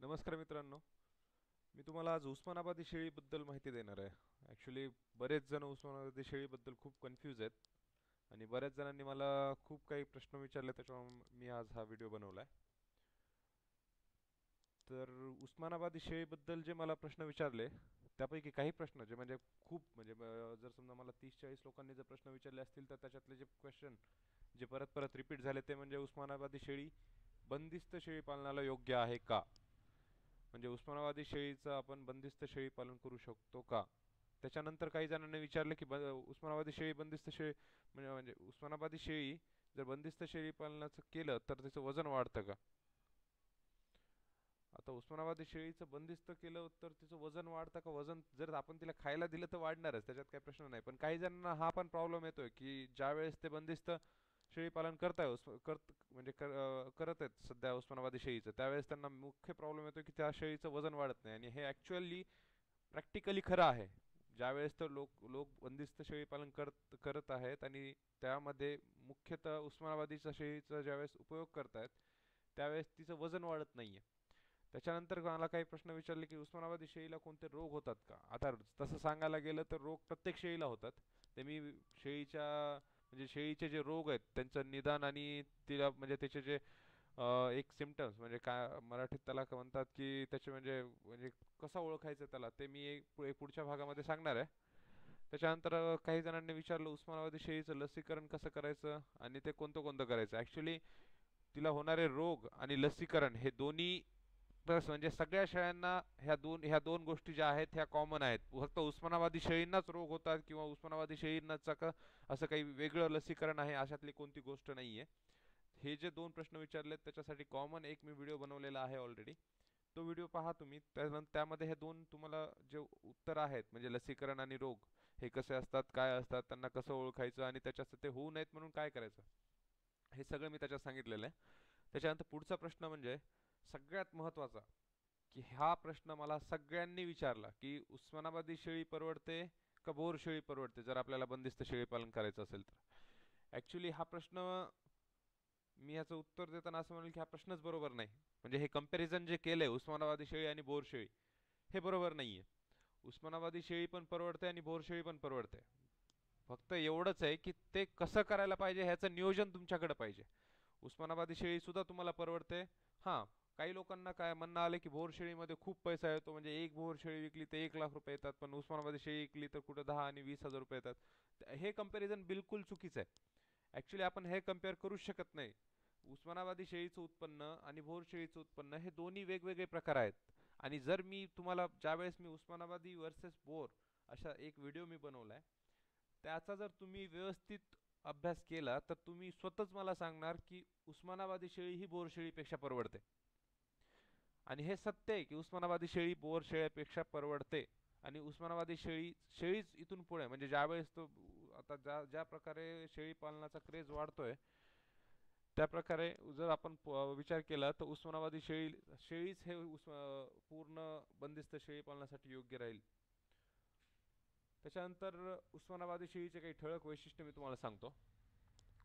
नमस्कार मित्रांनो. मी तुम्हाला आज उस्मानाबादी शेळीबद्दल माहिती देणार आहे. ॲक्च्युली बरेच जण उस्मानाबादी शेळीबद्दल खूप कन्फ्यूज आहेत आणि बऱ्याच जणांनी मला खूप काही प्रश्न विचारले, त्याच्यामुळे मी आज हा व्हिडिओ बनवला आहे. तर उस्मानाबादी शेळीबद्दल जे मला प्रश्न विचारले त्यापैकी काही प्रश्न जे म्हणजे खूप म्हणजे जर समजा मला 30-40 लोकांनी जर प्रश्न विचारले असतील तर त्याच्यातले जे क्वेश्चन जे परत परत रिपीट झाले ते म्हणजे उस्मानाबादी शेळी बंदिस्त शेळी पालनाला योग्य आहे का? म्हणजे उस्मानाबादी शेळीचं आपण बंदिस्त शेळी पालन करू शकतो का? त्याच्यानंतर काही जणांनी विचारले की उस्मानाबादी शेळी बंदिस्त शेळी म्हणजे उस्मानाबादी शेळी जर बंदिस्त शेळी पालनाचं केलं तर त्याचं वजन वाढतं का? आता उस्मानाबादी शेळीचं बंदिस्त केलं तर तिचं वजन वाढतं का? वजन जर आपण तिला खायला दिलं तर वाढणारच, त्याच्यात काही प्रश्न नाही. पण काही जणांना हा पण प्रॉब्लेम येतोय की ज्या वेळेस ते बंदिस्त शेळी पालन करत आहेत सध्या उस्मानाबादी शेळीचं, त्यावेळेस त्यांना मुख्य प्रॉब्लेम येतो की त्या शेळीचं वजन वाढत नाही. आणि हे ॲक्च्युअली प्रॅक्टिकली खरं आहे. ज्यावेळेस तर लोक लोक बंदिस्त शेळी पालन करत करत आहेत आणि त्यामध्ये मुख्यतः उस्मानाबादीच्या शेळीचा ज्यावेळेस उपयोग करतायत त्यावेळेस तिचं वजन वाढत नाहीये. त्याच्यानंतर मला काही प्रश्न विचारले की उस्मानाबादी शेळीला कोणते रोग होतात का? आता तसं सांगायला गेलं तर रोग प्रत्येक शेळीला होतात. ते मी शेळीच्या म्हणजे शेळीचे जे रोग आहेत त्यांचं निदान आणि तिला म्हणजे त्याचे जे एक सिम्पटम्स म्हणजे काय मराठीत त्याला काय म्हणतात की त्याचे म्हणजे म्हणजे कसं ओळखायचं त्याला ते मी पुढच्या भागामध्ये सांगणार आहे. त्याच्यानंतर काही जणांनी विचारलं उस्मानाबादी शेळीचं लसीकरण कसं करायचं आणि ते कोणतं कोणतं करायचं. ॲक्च्युली तिला होणारे रोग आणि लसीकरण हे दोन्ही प्लस म्हणजे सगळ्या शेळ्यांना ह्या दोन गोष्टी ज्या आहेत ह्या कॉमन आहेत. फक्त उस्मानाबादी शेळींनाच रोग होतात किंवा उस्मानाबादी शेळींनाच का असं काही वेगळं लसीकरण आहे अशातली कोणती गोष्ट नाहीये. हे जे दोन प्रश्न विचारलेत त्याच्यासाठी कॉमन एक मी व्हिडिओ बनवलेला आहे ऑलरेडी. तो व्हिडिओ पहा तुम्ही. त्यामध्ये हे दोन तुम्हाला जे उत्तर आहेत म्हणजे लसीकरण आणि रोग हे कसे असतात, काय असतात, त्यांना कसं ओळखायचं आणि त्याच्यात ते होऊ नयेत म्हणून काय करायचं, हे सगळं मी त्याच्यात सांगितलेलं आहे. त्याच्यानंतर पुढचा प्रश्न म्हणजे सगळ्यात महत्त्वाचा, की हा प्रश्न मला सगळ्यांनी विचारला की उस्मानाबादी शेळी परवडते का बोर शेळी परवडते जर आपल्याला बंदिस्त शेळी पालन करायचं असेल तर. ॲक्च्युली हा प्रश्न मी याचं उत्तर देताना असं म्हणेल की हा प्रश्नच बरोबर नाही. म्हणजे हे कंपॅरिझन जे केलंय उस्मानाबादी शेळी आणि बोर शेळी हे बरोबर नाहीये. उस्मानाबादी शेळी पण परवडते आणि बोर शेळी पण परवडते. फक्त एवढंच आहे की ते कसं करायला पाहिजे ह्याचं नियोजन तुमच्याकडे पाहिजे. उस्मानाबादी शेळी सुद्धा तुम्हाला परवडते. हां, काही लोकांना काय म्हणणं आलं की बोर शेळीमध्ये खूप पैसा येतो, म्हणजे एक बोर शेळी विकली तर 1 लाख रुपये येतात, पण उस्मानाबादी शेळी विकली तर कुठं 10 आणि 20,000 रुपये येतात. हे कंपॅरिझन बिलकुल चुकीचं आहे. ॲक्च्युली आपण हे कम्पेअर करूच शकत नाही. उस्मानाबादी शेळीचं उत्पन्न आणि भोर शेळीचं उत्पन्न हे दोन्ही वेगवेगळे प्रकार आहेत. आणि जर मी तुम्हाला ज्यावेळेस मी उस्मानाबादी वर्सेस बोर अशा एक व्हिडिओ मी बनवलाय, त्याचा जर तुम्ही व्यवस्थित अभ्यास केला तर तुम्ही स्वतःच मला सांगणार की उस्मानाबादी शेळी ही बोर शेळीपेक्षा परवडते. आणि हे सत्य आहे की उस्मानाबादी शेळी बोर शेळ्यापेक्षा परवडते. आणि उस्मानाबादी शेळीच इथून पुढे म्हणजे ज्यावेळेस तो आता ज्या प्रकारे शेळी पालनाचा क्रेज वाढतोय त्या प्रकारे जर आपण विचार केला तर उस्मानाबादी शेळीच हे पूर्ण बंदिस्त शेळी पालनासाठी योग्य राहील. त्याच्यानंतर उस्मानाबादी शेळीचे काही ठळक वैशिष्ट्य मी तुम्हाला सांगतो.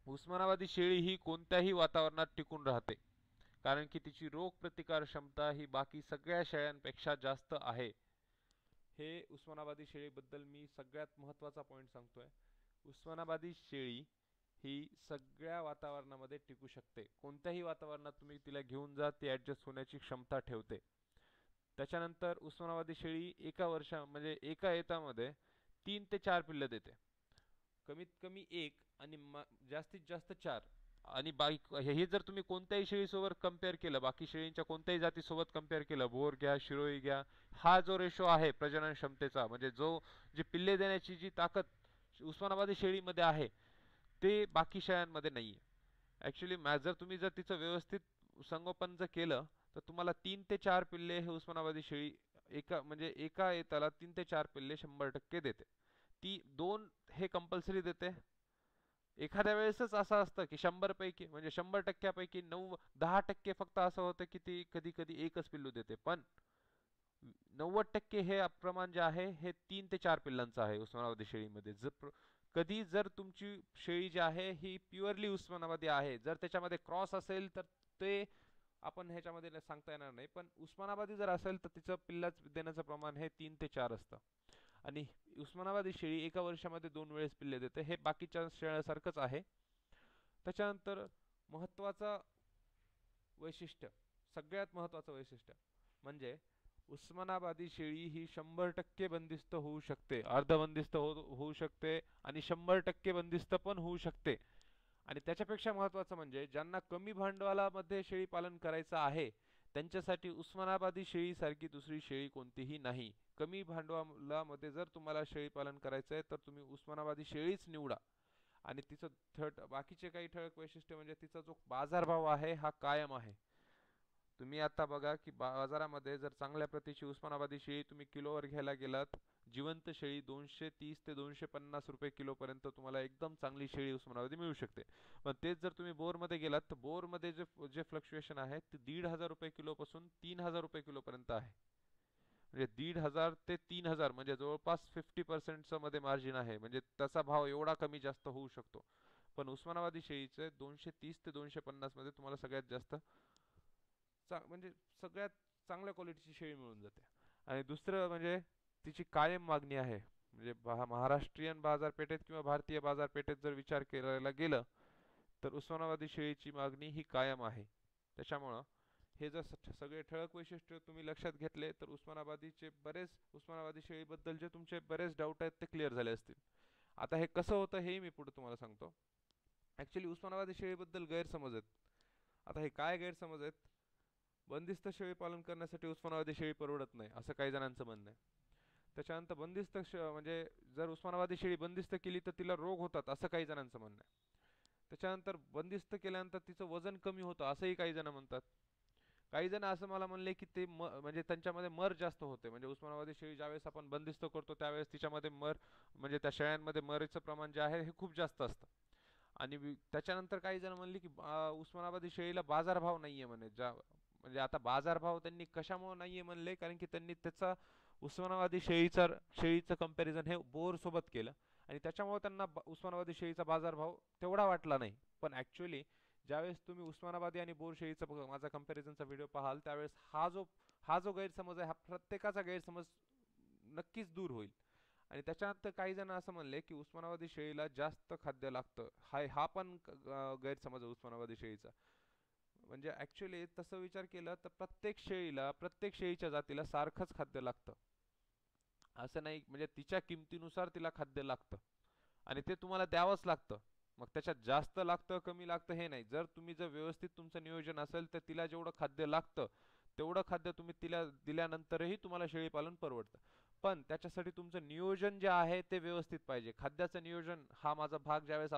उस्मानाबादी शेळी ही कोणत्याही वातावरणात टिकून राहते, कारण की तिची रोगप्रतिकार क्षमता ही बाकी सगळ्या शेळ्यांपेक्षा जास्त आहे. हे उस्मानाबादी शेळीबद्दल मी सगळ्यात महत्त्वाचा पॉईंट सांगतोय. उस्मानाबादी शेळी ही सगळ्या वातावरणामध्ये टिकू शकते. कोणत्याही वातावरणात तुम्ही तिला घेऊन जा ती ॲडजस्ट होण्याची क्षमता ठेवते. त्याच्यानंतर उस्मानाबादी शेळी एका वर्षा म्हणजे एका येतामध्ये 3 ते 4 पिल्लं देते. कमीत कमी एक आणि जास्तीत जास्त चार. आणि हे जर तुम्ही कोणत्याही शेळीसोबत कम्पेअर केलं, बाकी शेळींच्या कोणत्याही जातीसोबत कम्पेअर केलं, बोर घ्या, शिरोई घ्या, हा जो रेशो आहे प्रजनन क्षमतेचा म्हणजे जी पिल्ले देण्याची जी ताकद उस्मानाबादी शेळीमध्ये आहे ते बाकी शेळ्यांमध्ये नाही आहे. ॲक्च्युली जर तिचं व्यवस्थित संगोपन जर केलं तर तुम्हाला 3 ते 4 पिल्ले हे उस्मानाबादी शेळी एका येताला 3 ते 4 पिल्ले 100% देते. ती दोन हे कंपल्सरी देते. एखाद्या वेळेसच असं असतं की 100 पैकी म्हणजे 100 टक्क्यापैकी 10% फक्त असं होतं की ती कधी कधी एकच पिल्लू देते. पण 90% हे प्रमाण जे आहे हे 3 ते 4 पिल्लांचं आहे उस्मानाबादी शेळीमध्ये. कधी जर तुमची शेळी जी आहे ही प्युअरली उस्मानाबादी आहे, जर त्याच्यामध्ये क्रॉस असेल तर ते आपण ह्याच्यामध्ये सांगता येणार नाही, पण उस्मानाबादी जर असेल तर तिचं पिल्ला देण्याचं प्रमाण हे 3 ते 4 असतं. आणि उस्मानाबादी शेळी एका वर्षामध्ये 2 वेळेस पिल्ले देते, हे बाकीच्या शेळ्यासारखंच आहे. त्याच्यानंतर महत्त्वाचा वैशिष्ट्य, सगळ्यात महत्त्वाचं वैशिष्ट्य म्हणजे उस्मानाबादी शेळी ही 100% बंदिस्त होऊ शकते, अर्धबंदिस्त होऊ शकते आणि 100% बंदिस्त पण होऊ शकते. आणि त्याच्यापेक्षा महत्त्वाचं म्हणजे ज्यांना कमी भांडवलामध्ये शेळी पालन करायचं आहे त्यांच्यासाठी उस्मानाबादी शेळी सारखी दुसरी शेळी कोणतीही नाही. कमी भांडवलामध्ये जर तुम्हाला शेळी पालन करायचं आहे तर तुम्ही उस्मानाबादी शेळीच निवडा. आणि तिचं बाकीचे काही ठळक वैशिष्ट्य म्हणजे तिचा जो बाजारभाव आहे हा कायम आहे. तुम्ही आता बघा की बाजारामध्ये जर चांगल्या प्रतीची उस्मानाबादी शेळी तुम्ही किलोवर घ्यायला गेलात, जिवंत शेळी 230 ते 250 रुपये किलो पर्यंत तुम्हाला एकदम चांगली शेळी उस्मानाबादी मिळू शकते. पण तेच जर तुम्ही बोरमध्ये गेलात तर बोरमध्ये जे जे फ्लक्च्युएशन आहे ते 1,500 रुपये किलो पासून 3,000 रुपये किलो पर्यंत आहे. म्हणजे 1,500 ते 3,000 म्हणजे जवळपास 50% मध्ये मार्जिन आहे, म्हणजे त्याचा भाव एवढा कमी जास्त होऊ शकतो. पण उस्मानाबादी शेळीचे 230 ते 250 मध्ये तुम्हाला सगळ्यात जास्त म्हणजे सगळ्यात चांगल्या क्वालिटीची शेळी मिळून जाते. आणि दुसरं म्हणजे तिची कायम मागणी आहे. म्हणजे महाराष्ट्रीयन बाजारपेठेत किंवा भारतीय बाजारपेठेत जर विचार करायला गेलं तर उस्मानाबादी शेळीची मागणी ही कायम आहे. त्याच्यामुळं हे जर सगळे ठळक वैशिष्ट्य तुम्ही लक्षात घेतले तर उस्मानाबादी शेळीबद्दलचे तुमचे बरेच डाऊट आहेत ते क्लिअर झाले असतील. आता हे कसं होतं हे मी पुढे तुम्हाला सांगतो. ॲक्च्युली उस्मानाबादी शेळीबद्दल गैरसमज आहेत. आता हे काय गैरसमज आहेत? बंदिस्त शेळी पालन करण्यासाठी उस्मानाबादी शेळी परवडत नाही असं काही जणांचं म्हणणं आहे. त्याच्यानंतर म्हणजे जर उस्मानाबादी शेळी बंदिस्त केली तर तिला रोग होतात असं काही जणांचं म्हणणं आहे. त्याच्यानंतर बंदिस्त केल्यानंतर तिचं वजन कमी होतं असंही काही जण म्हणतात. काही जण असं मला म्हणले की ते म्हणजे त्यांच्यामध्ये मर जास्त होते, म्हणजे उस्मानाबादी शेळी ज्यावेळेस आपण बंदिस्त करतो त्यावेळेस तिच्यामध्ये म्हणजे त्या शेळ्यांमध्ये मरीचं प्रमाण जे आहे हे खूप जास्त असतं. आणि त्याच्यानंतर काही जण म्हणले की उस्मानाबादी शेळीला बाजारभाव नाहीये म्हणे. म्हणजे आता बाजारभाव त्यांनी कशामुळे नाहीये म्हणले, कारण की त्यांनी त्याचा उस्मानाबादी शेळीचं कंपॅरिझन हे बोर सोबत केलं आणि त्याच्यामुळे त्यांना उस्मानाबादी शेळीचा बाजारभाव तेवढा वाटला नाही. पण ॲक्च्युली ज्यावेळेस तुम्ही उस्मानाबादी आणि बोर शेळीचा माझा कंपॅरिझनचा व्हिडिओ पाहाल त्यावेळेस हा जो गैरसमज आहे हा प्रत्येकाचा गैरसमज नक्कीच दूर होईल. आणि त्याच्यानंतर काही जण असं म्हणले की उस्मानाबादी शेळीला जास्त खाद्य लागतं, हा पण गैरसमज आहे उस्मानाबादी शेळीचा. म्हणजे ॲक्च्युली तसं विचार केला तर प्रत्येक शेळीच्या जातीला सारखंच खाद्य लागतं असं नाही, म्हणजे तिच्या किमतीनुसार तिला खाद्य लागतं आणि ते तुम्हाला द्यावंच लागतं. मग त्याच्यात जास्त लागतं कमी लागतं हे नाही, जर व्यवस्थित तुमचं नियोजन असेल तर तिला जेवढं खाद्य लागतं तेवढं खाद्य तुम्ही तिला दिल्यानंतरही तुम्हाला शेळी पालन परवडतं. पण त्याच्यासाठी तुमचं नियोजन जे आहे ते व्यवस्थित पाहिजे. खाद्याचं नियोजन हा माझा भाग ज्यावेळेस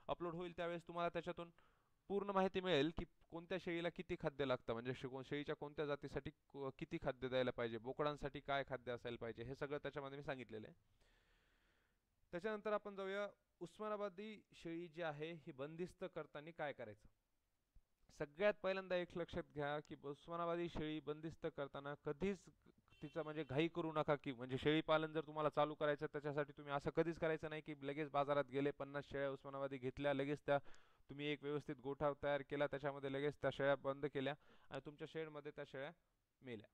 अपलोड होईल त्यावेळेस तुम्हाला त्याच्यातून पूर्ण माहिती मिळेल की कोणत्या शेळीला किती खाद्य लागतं, म्हणजे शेळीच्या कोणत्या जातीसाठी किती खाद्य द्यायला पाहिजे, बोकडांसाठी काय खाद्य असायला पाहिजे, हे सगळं त्याच्यामध्ये मी सांगितलेलं आहे. त्याच्यानंतर आपण जाऊया उस्मानाबादी शेळी जी आहे ही बंदिस्त करताना काय करायचं. सगळ्यात पहिल्यांदा एक लक्षात घ्या की उस्मानाबादी शेळी बंदिस्त करताना कधीच तिचा म्हणजे घाई करू नका, की म्हणजे शेळी पालन जर तुम्हाला चालू करायचं त्याच्यासाठी तुम्ही असं कधीच करायचं नाही की लगेच बाजारात गेले 50 शेळ्या उस्मानाबादी घेतल्या, लगेच त्या तुम्ही एक व्यवस्थित गोठा तयार केला, त्याच्यामध्ये लगेच त्या शेळ्या बंद केल्या आणि तुमच्या शेडमध्ये त्या शेळ्या मेल्या.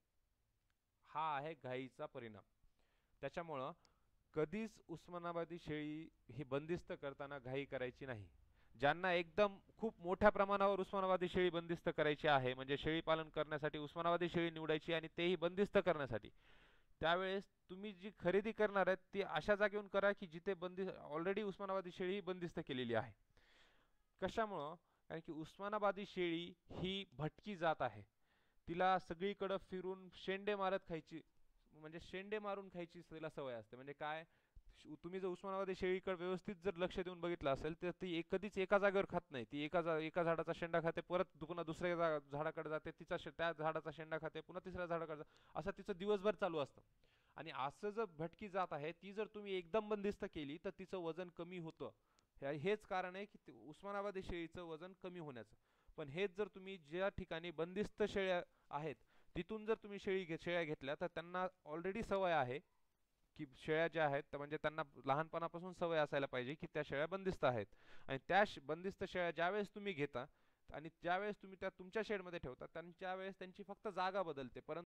हा आहे घाईचा परिणाम. त्याच्यामुळं कधीच उस्मानाबादी शेळी ही बंदिस्त करताना घाई करायची नाही. ज्यांना एकदम खूप मोठ्या प्रमाणावर उस्मानाबादी शेळी बंदिस्त करायची आहे, म्हणजे शेळी पालन करण्यासाठी उस्मानाबादी शेळी निवडायची आणि तेही बंदिस्त करण्यासाठी, त्यावेळेस तुम्ही जी खरेदी करणार आहेत ती अशा जागेहून करा की जिथे ऑलरेडी उस्मानाबादी शेळी बंदिस्त केलेली आहे. कशामुळं? कारण की उस्मानाबादी शेळी ही भटकी जात आहे. तिला सगळीकडे फिरून शेंडे मारत खायची, म्हणजे शेंडे मारून खायची तिला सवय असते. म्हणजे काय, तुम्ही जर उस्मानाबादी शेळीकडे व्यवस्थित जर लक्ष देऊन बघितलं असेल तर ती कधीच एका जागेवर खात नाही. ती एका झाडाचा शेंडा खाते, परत पुन्हा दुसऱ्या झाडाकडे जाते, त्या झाडाचा शेंडा खाते, पुन्हा तिसऱ्या झाडाकडे जाते, असं तिचं दिवसभर चालू असतं. आणि असं जर भटकी जात आहे ती जर तुम्ही एकदम बंदिस्त केली तर तिचं वजन कमी होतं. हेच कारण आहे की उस्मानाबादी शेळीचं वजन कमी होण्याचं. पण हेच जर तुम्ही ज्या ठिकाणी बंदिस्त शेळ्या आहेत तिथून जर तुम्ही शेळ्या घेतल्या तर त्यांना ऑलरेडी सवय आहे की शेळ्या ज्या आहेत म्हणजे त्यांना लहानपणापासून सवय असायला पाहिजे की त्या शेळ्या बंदिस्त आहेत. आणि त्या बंदिस्त शेळ्या ज्यावेळेस तुम्ही घेता आणि ज्यावेळेस तुम्ही त्या तुमच्या शेडमध्ये ठेवता त्यांच्या वेळेस त्यांची फक्त जागा बदलते, परंतु